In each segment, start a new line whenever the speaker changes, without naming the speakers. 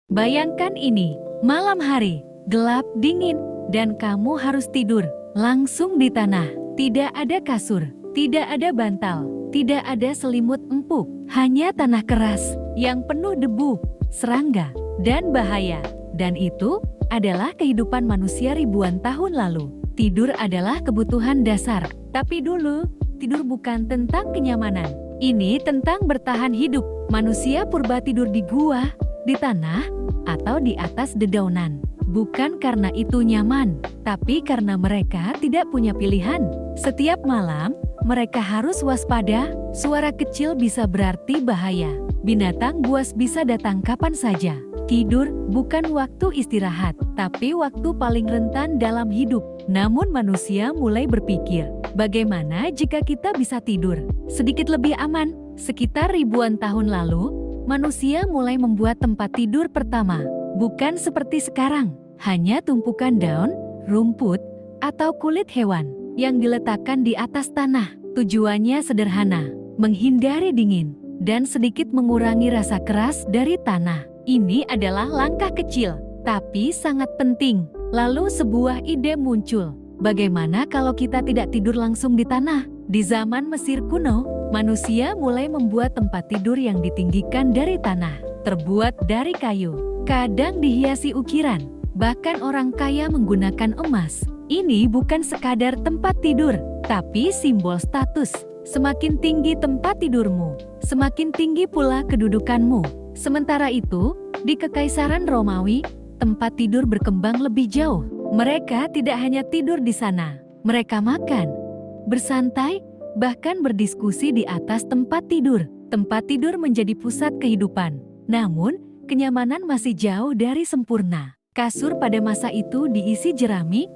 Bayangkan ini, malam hari, gelap, dingin, dan kamu harus tidur langsung di tanah. Tidak ada kasur, tidak ada bantal, tidak ada selimut empuk, hanya tanah keras yang penuh debu, serangga, dan bahaya. Dan itu adalah kehidupan manusia ribuan tahun lalu. Tidur adalah kebutuhan dasar, tapi dulu, tidur bukan tentang kenyamanan. Ini tentang bertahan hidup. Manusia purba tidur di gua, di tanah, atau di atas dedaunan. Bukan karena itu nyaman, tapi karena mereka tidak punya pilihan. Setiap malam, mereka harus waspada. Suara kecil bisa berarti bahaya. Binatang buas bisa datang kapan saja. Tidur bukan waktu istirahat, tapi waktu paling rentan dalam hidup. Namun manusia mulai berpikir, bagaimana jika kita bisa tidur sedikit lebih aman? Sekitar ribuan tahun lalu, manusia mulai membuat tempat tidur pertama. Bukan seperti sekarang, hanya tumpukan daun, rumput, atau kulit hewan yang diletakkan di atas tanah. Tujuannya sederhana, menghindari dingin dan sedikit mengurangi rasa keras dari tanah. Ini adalah langkah kecil, tapi sangat penting. Lalu sebuah ide muncul. Bagaimana kalau kita tidak tidur langsung di tanah? Di zaman Mesir kuno, manusia mulai membuat tempat tidur yang ditinggikan dari tanah, terbuat dari kayu, kadang dihiasi ukiran. Bahkan orang kaya menggunakan emas. Ini bukan sekadar tempat tidur, tapi simbol status. Semakin tinggi tempat tidurmu, semakin tinggi pula kedudukanmu. Sementara itu, di Kekaisaran Romawi, tempat tidur berkembang lebih jauh. Mereka tidak hanya tidur di sana, mereka makan, bersantai, bahkan berdiskusi di atas tempat tidur. Tempat tidur menjadi pusat kehidupan. Namun, kenyamanan masih jauh dari sempurna. Kasur pada masa itu diisi jerami,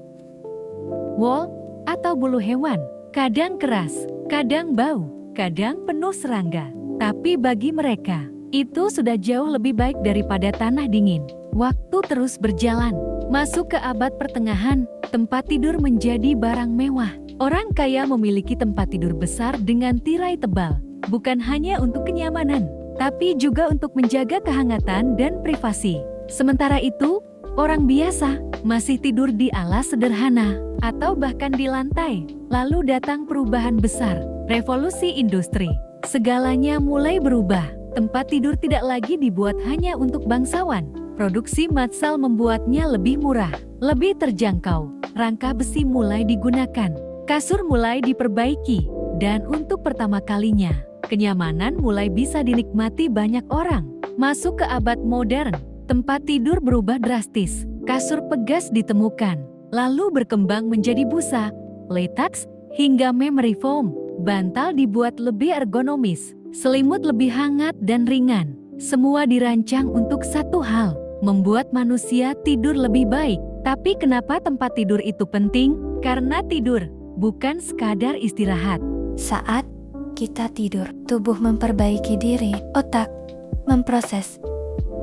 wol, atau bulu hewan. Kadang keras, kadang bau, kadang penuh serangga. Tapi bagi mereka, itu sudah jauh lebih baik daripada tanah dingin. Waktu terus berjalan. Masuk ke abad pertengahan, tempat tidur menjadi barang mewah. Orang kaya memiliki tempat tidur besar dengan tirai tebal. Bukan hanya untuk kenyamanan, tapi juga untuk menjaga kehangatan dan privasi. Sementara itu, orang biasa masih tidur di alas sederhana atau bahkan di lantai. Lalu datang perubahan besar, revolusi industri. Segalanya mulai berubah. Tempat tidur tidak lagi dibuat hanya untuk bangsawan. Produksi massal membuatnya lebih murah, lebih terjangkau. Rangka besi mulai digunakan, kasur mulai diperbaiki, dan untuk pertama kalinya, kenyamanan mulai bisa dinikmati banyak orang. Masuk ke abad modern, tempat tidur berubah drastis. Kasur pegas ditemukan, lalu berkembang menjadi busa, latex, hingga memory foam. Bantal dibuat lebih ergonomis, selimut lebih hangat dan ringan. Semua dirancang untuk satu hal, membuat manusia tidur lebih baik. Tapi kenapa tempat tidur itu penting? Karena tidur bukan sekadar istirahat.
Saat kita tidur, tubuh memperbaiki diri, otak memproses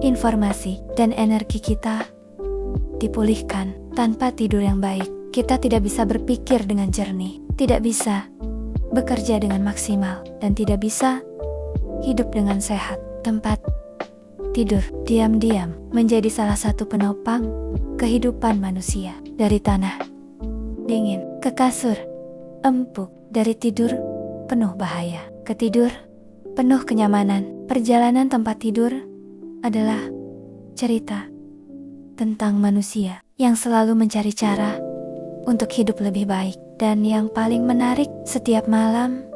informasi, dan energi kita dipulihkan. Tanpa tidur yang baik, kita tidak bisa berpikir dengan jernih, tidak bisa bekerja dengan maksimal, dan tidak bisa hidup dengan sehat. Tempat tidur diam-diam menjadi salah satu penopang kehidupan manusia. Dari tanah dingin ke kasur empuk, dari tidur penuh bahaya ke tidur penuh kenyamanan. Perjalanan tempat tidur adalah cerita tentang manusia yang selalu mencari cara untuk hidup lebih baik. Dan yang paling menarik, setiap malam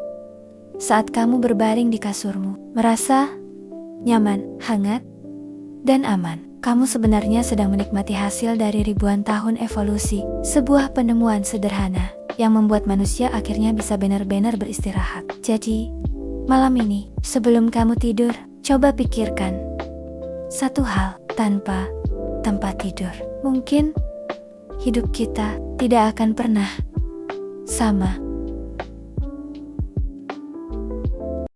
saat kamu berbaring di kasurmu, merasa nyaman, hangat, dan aman, kamu sebenarnya sedang menikmati hasil dari ribuan tahun evolusi. Sebuah penemuan sederhana yang membuat manusia akhirnya bisa benar-benar beristirahat. Jadi, malam ini, sebelum kamu tidur, coba pikirkan satu hal. Tanpa tempat tidur, mungkin hidup kita tidak akan pernah sama.